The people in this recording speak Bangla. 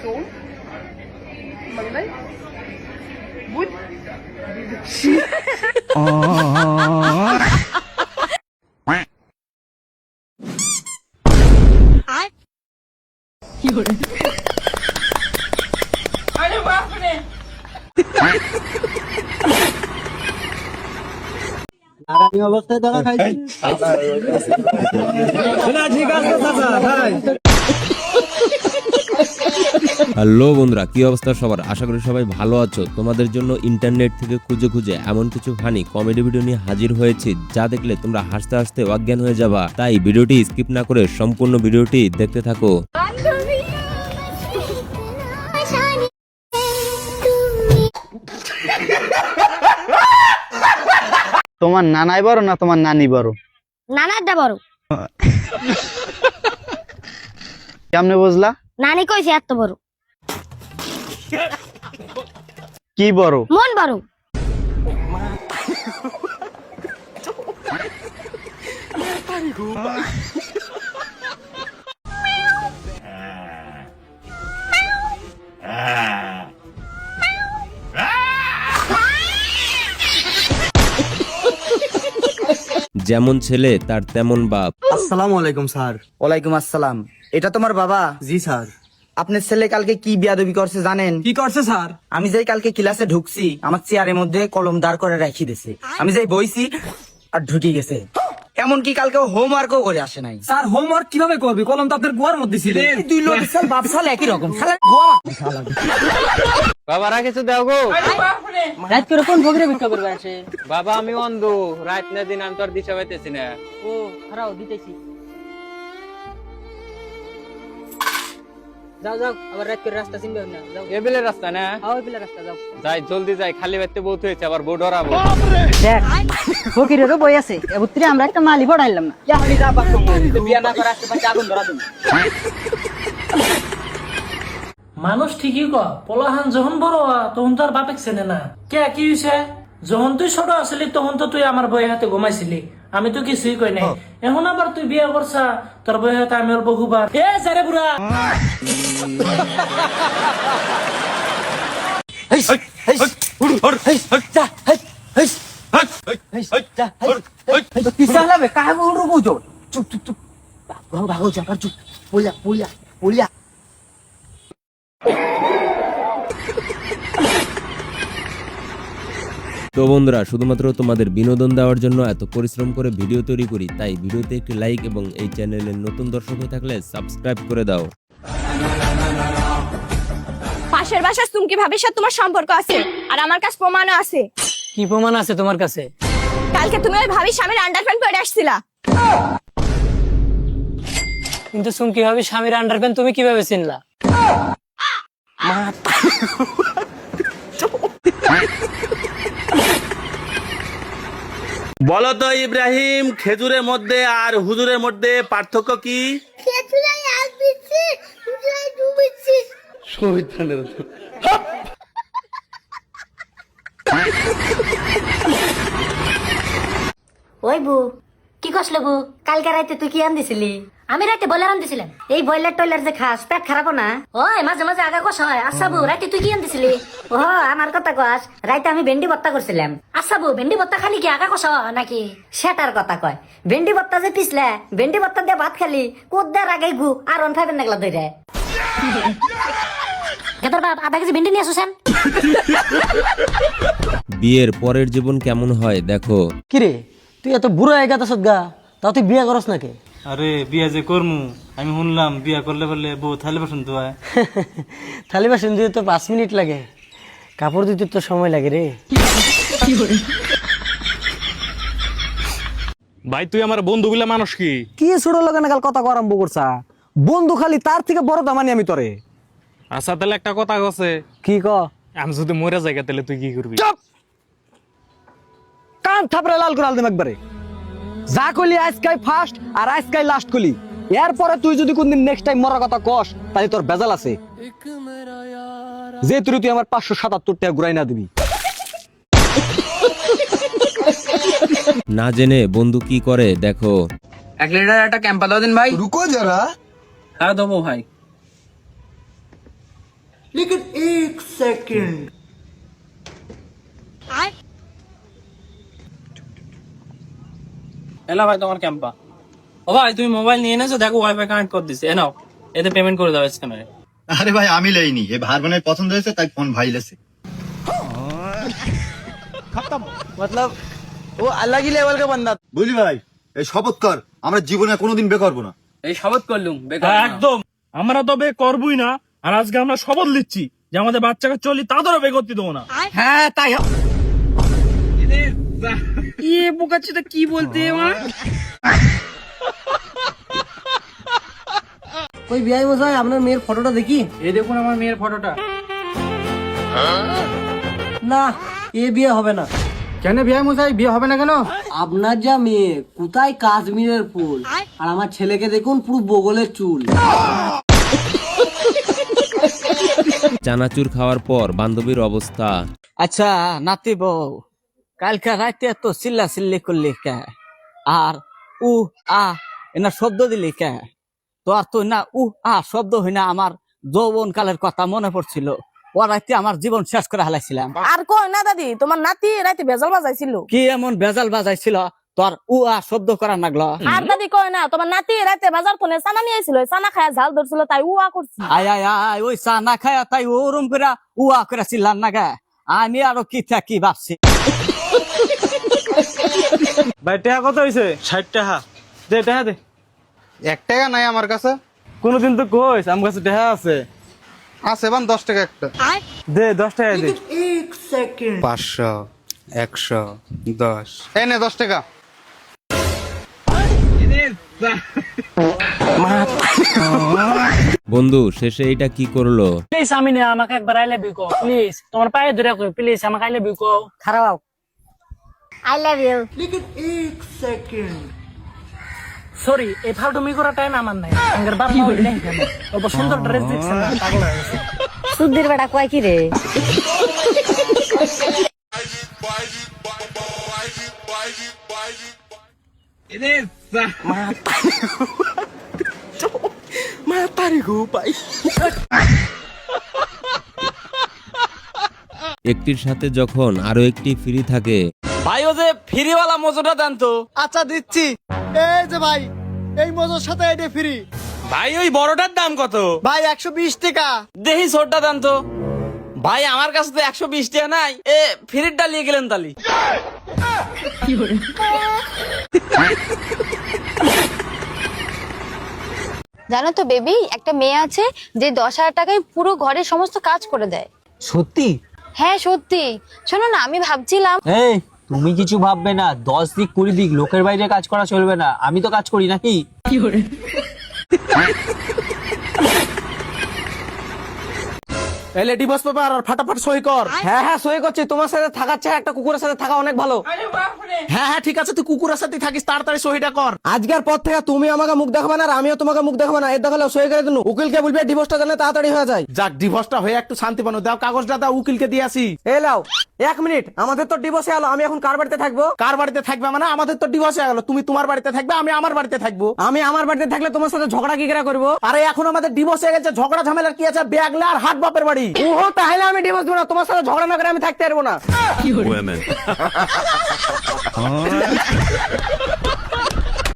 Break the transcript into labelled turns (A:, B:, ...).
A: soul, my life would be the
B: अरे बाप रे
C: আগামী অবস্থায় ধরা খাইছি না ঠিক আছে চাচা ভাই।
D: হ্যালো বন্ধুরা, কি অবস্থা সবার? আশা করি সবাই ভালো আছো। তোমাদের জন্য ইন্টারনেট থেকে খুঁজে খুঁজে এমন কিছু ফানি কমেডি ভিডিও নিয়ে হাজির হয়েছি যা দেখলে তোমরা হাসতে হাসতে অজ্ঞান হয়ে যাবা। তাই ভিডিওটি স্কিপ না করে সম্পূর্ণ ভিডিওটি দেখতে থাকো।
C: তোমার নানাই বড় না তোমার নানি বড়?
E: নানারটা বড়।
C: কেমনে বুঝলা?
E: নানি কইছে এত বড়।
C: কি বড়?
E: মন বড়।
D: যেমন ছেলে তার তেমন বাপ।
C: আসসালামু আলাইকুম স্যার।
F: ওয়ালাইকুম আসসালাম। এটা তোমার বাবা?
C: জি স্যার।
F: আপনার ছেলে কালকে কি বিয়াদবি করছে জানেন?
C: কি করছে স্যার?
F: আমি যাই কালকে ক্লাসে ঢুকছি, আমার চেয়ারের মধ্যে কলম দাঁড় করে রাখি দিছে। আমি যাই বইছি আর ঢুকে গেছে। এমনকি কালকে হোমওয়ার্কও করে আসে নাই।
C: স্যার হোমওয়ার্ক কিভাবে করবি? কলম তো আপনার গোয়ার মধ্যে ছিল।
F: দুই লোক সাল বাপ সাল একই রকম শালা গোয়া শালা।
G: বাবারা কিছু দাও গো।
B: अरे बाप रे
G: রাত করে কোন ভোগরে ভিক্ষা করবে আসে? বাবা আমি অন্ধ, রাত না দিন আমি তো আর দিশা পাইতেছি না।
B: ओ हराओ দিতেছি যাও যাও আবার রাত করে রাস্তা চিনবে না যাও
G: এবেলে রাস্তা না,
B: আও বিলা রাস্তা যাও
G: যাই জলদি যাই, খালি বাইতে বহুত হয়েছে আবার বউ ডরাবো।
B: দেখ ফকিরেরও বই আছে এবুত্রি আমরা একটা মালি বড়াইলাম না যা হলি যা বাপ বিয়া না করে আসতে পারছে আগুন ধরা দেন
H: মানুষ ঠিকই ক পোলাহান যখন বড় হয় তখন তো আর বাপেক চেনে না। কে কি হয়েছে? যখন তুই ছোট আসলি তখন তো তুই আমার বই হাতে ঘুমাইছিলি, আমি তো কিছুই কই নাই। এখন আবার তুই বিয়ে করছা, তোর বই হাতে আমি ওর বহুবার এ সারে বুড়া।
F: পিছালাবে কাহে বড় বুঝো? চুপ চুপ চুপ ভাগো ভাগো যাবার চুপ বলিয়া বলিয়া বলিয়া।
D: তো বন্ধুরা, শুধুমাত্র তোমাদের বিনোদন দেওয়ার জন্য এত পরিশ্রম করে ভিডিও তৈরি করি, তাই ভিডিওতে একটি লাইক এবং এই চ্যানেলের নতুন দর্শক হয়ে থাকলে সাবস্ক্রাইব করে দাও।
E: পাশের বাসার সুমকি ভাবির সাথে তোমার সম্পর্ক আছে আর আমার কাছে প্রমাণও আছে।
H: কি প্রমাণ আছে তোমার কাছে?
E: কালকে তুমি ওই ভাবির স্বামীর আন্ডারপ্যান্ট পরে আসছিলা।
H: কিন্তু সুমকি ভাবি স্বামীর আন্ডারপ্যান্ট তুমি কিভাবে চিনলা?
I: বলো তো ইব্রাহিম, খেজুরের মধ্যে আর হুজুরের মধ্যে পার্থক্য কি?
E: ওই বু কি কসলে বু? কালকে রাতে তুই কি আনদিছিলি? আমি রাতে বয়লার আনদিছিলাম। এই বয়লার টয়লার যে খাস পেট খারাপ না? ওই মাঝে মাঝে আগা কষ হয়। আচ্ছা বু রাতে তুই কি আনদিছিলি? ও আমার কথা কস। রাতে আমি ভেন্ডি ভর্তা করছিলাম। আচ্ছা বু ভেন্ডি ভর্তা খালি কি আগা কষ নাকি? সেটার কথা কয়। ভেন্ডি ভর্তা যে পিছলে ভেন্ডি ভর্তা দিয়ে ভাত খালি কোদ্দার আগে গু আর অন ফাইভের নাগলা ধরে গেদার বাপ আধা কেজি ভেন্ডি নিয়ে আসুছেন।
D: বিয়ের পরের জীবন কেমন হয় দেখো।
H: কিরে তুই এত বুড়ো হয়ে গেছিস গা, তাও তুই বিয়ে করস নাকি?
J: আরে বিয়া যে করমু, আমি শুনলাম বিয়া করলে বলে বউ থালি বাসন ধোয়।
H: থালি বাসন দিতে তো 5 মিনিট লাগে, কাপড় দিতে তো সময় লাগে রে।
J: ভাই তুই আমার বন্ধু গুলা মানুষ কি?
C: কি ছোট লোক নাগাল কথা কো আরম্ভ করছা? বন্ধু খালি তার থেকে বড় দামানি আমি তোরে।
J: আচ্ছা তাহলে একটা কথা আছে,
C: কি ক?
J: আমি যদি মরে যাই তাহলে তুই কি করবি?
C: চুপ! কান থাপড়ে লাল করে আলদিম একবারে। যা কইলি আজকাই ফার্স্ট আর আজকাই লাস্ট কইলি। এরপরে তুই যদি কোনদিন নেক্সট টাইম মরার কথা কস তাহলে তোর বেজাল আছে। যে তুই আমার 577 টাকা ঘুরাই না দিবি।
D: না জেনে বন্ধু কি করে দেখো।
F: 1 লিটার একটা ক্যাম্পা দাও দিন ভাই।
C: রুকো যারা।
H: হ্যাঁ দেবো ভাই।
G: এলা ভাই তোমার ক্যাম্পা। ও ভাই তুমি মোবাইল নিয়ে এনেছো, দেখো ওয়াইফাই কানেক্ট করে দিছে, এ নাও, এতে পেমেন্ট করে দাও স্ক্যানারে।
K: আরে ভাই আমি লইনি, এ ভাই বোনের পছন্দ হয়েছে তাই ফোন ভাই লেছে।
F: मतलब वो अलग ही लेवल का बंदा।
K: বুঝলি ভাই, এই শপথ কর আমরা জীবনে কোনোদিন বে করবো না।
G: এই শপথ করলুম বেকার না।
J: একদম, আমরা তো বে করবই না। আর আজকে আমরা শপথ নিচ্ছি যে আমাদের বাচ্চাকে চলি তাদেরও বে করতে দেবো না।
F: হ্যাঁ তাই
J: ये বোকাচ্ছিটা কি বলতে আমার?
B: ওই বিয়াই মশাই আপনার মেয়ের ফটোটা দেখি।
G: এই দেখুন আমার মেয়ের ফটোটা।
B: না, এ বিয়ে হবে না।
G: কেন বিয়ে মশাই, বিয়ে হবে না কেন?
B: আপনার যা মেয়ে কোথায় কাশ্মীরের ফুল, আর আমার ছেলেকে দেখুন পুরো বগলের চুল।
D: চানাচুর খাওয়ার পর বান্ধবীর অবস্থা।
B: আচ্ছা নাতি বউ, কালকে রাতে তো চিল্লা চিল্লি করলি কে, আর উ আ এনা শব্দ দিলি কে? তো আর তো না উ আ শব্দ হই না, আমার যৌবন কালের কথা মনে পড়ছিল। ও রাতে আমার জীবন শেষ করে হালাইছিলাম।
A: আর কই না দাদি, তোমার নাতি রাতে বেজাল বাজাইছিল।
B: কি এমন বেজাল বাজাইছিল তোর উ আ শব্দ করা লাগলো?
A: আর দাদি কই না, তোমার নাতি রাতে বাজার কোনে চানা নিয়ে আইছিল, চানা খায়া ঝাল ধরছিল তাই উয়া করছি।
B: আয় আয় আয়, ওই চা না খায় তাই ওরম করে উ আ করে চিল্লান না গে? আমি আরো কি থাকি ভাবছি।
J: ভাই টাকা কত হয়েছে? 60 টাকা। দে টাকা দে।
F: 1 টাকা নাই আমার কাছে।
J: কোনদিন তো কইস আমার কাছে টাকা আছে।
F: আছে বান 10 টাকা একটা।
J: দে 10 টাকা দে।
F: 500 100 10 এই নে 10 টাকা।
D: বন্ধু শেষে এটা কি করলো?
H: প্লিজ আমি না, আমাকে একবার আই লাভ ইউ কও প্লিজ, তোমার পায়ে ধরে কই প্লিজ আমাকে আই লাভ ইউ কও।
E: খারাপ, আই লাভ ইউ।
H: সরি, এই ফালতুমি করা টাইম আমার নাই। আঙ্গের বাপ মা হইলে কেন অত সুন্দর ড্রেস দিচ্ছে না, পাগল হয়ে গেছে।
E: সুধীর বেটা কয় কি রে?
D: একটির সাথে যখন আরো একটি ফ্রি থাকে,
F: ভাই ও যে ফ্রিওয়ালা মজুটা দেন তো।
B: আচ্ছা দিচ্ছি, এই যে ভাই এই মজার সাথে এটা ফ্রি।
F: ভাই ওই বড়টার দাম কত?
B: ভাই 120 টাকা।
F: দেখি ছোটটা দেন তো। ভাই আমার কাছে তো 120 টাকা নাই, এ ফ্রিটা নিয়ে গেলেন তালি।
E: জানো তো বেবি, একটা মেয়ে আছে যে 10,000 টাকায় পুরো ঘরের সমস্ত কাজ করে দেয়।
B: সত্যি?
E: হ্যাঁ সত্যি। শোনো না, আমি ভাবছিলাম।
B: এই তুমি কিছু ভাববে না, 10 দিক 20 দিক লোকের বাইরে কাজ করা চলবে না। আমি তো কাজ করি নাকি?
F: এলে ডিভোর্স পেপার আর ফাটাফাট সই কর।
B: হ্যাঁ হ্যাঁ সই করছি। তোমার সাথে থাকার চেয়ে একটা কুকুরের সাথে থাকা অনেক ভালো।
F: হ্যাঁ হ্যাঁ ঠিক আছে, তুই কুকুরের সাথে থাকিস, তাড়াতাড়ি সইটা কর।
B: আজকের পর থেকে তুমি আমাকে মুখ দেখাবে না আর আমিও তোমাকে মুখ দেখাবো না। এর দেখালে সই করে দিন। উকিলকে বলবে ডিভোর্সটা জানলে তাড়াতাড়ি হয়ে যায়।
F: যাক ডিভোর্সটা হয়ে একটু শান্তি পানো। দাও কাগজটা, দাও উকিলকে দিয়ে আসি।
B: এই লাও 1 মিনিট, আমাদের তো ডিভোর্সে এলো। আমি এখন কার বাড়িতে থাকবো?
F: কার বাড়িতে থাকবে মানে? আমাদের তো ডিভোর্স হয়ে গেল। তুমি তোমার বাড়িতে থাকবে, আমি আমার বাড়িতে থাকবো।
B: আমি আমার বাড়িতে থাকলে তোমার সাথে ঝগড়া কি করে করবো?
F: আরে এখন আমাদের ডিভোর্স হয়ে গেছে, ঝগড়া ঝামেলার কি আছে? ব্যাগলে আর হাত বাপের বাড়ি।
B: ওহো, তাহলে আমি ডিভোর্স দেবো না। তোমার সাথে ঝগড়া না করে আমি থাকতে পারবো না।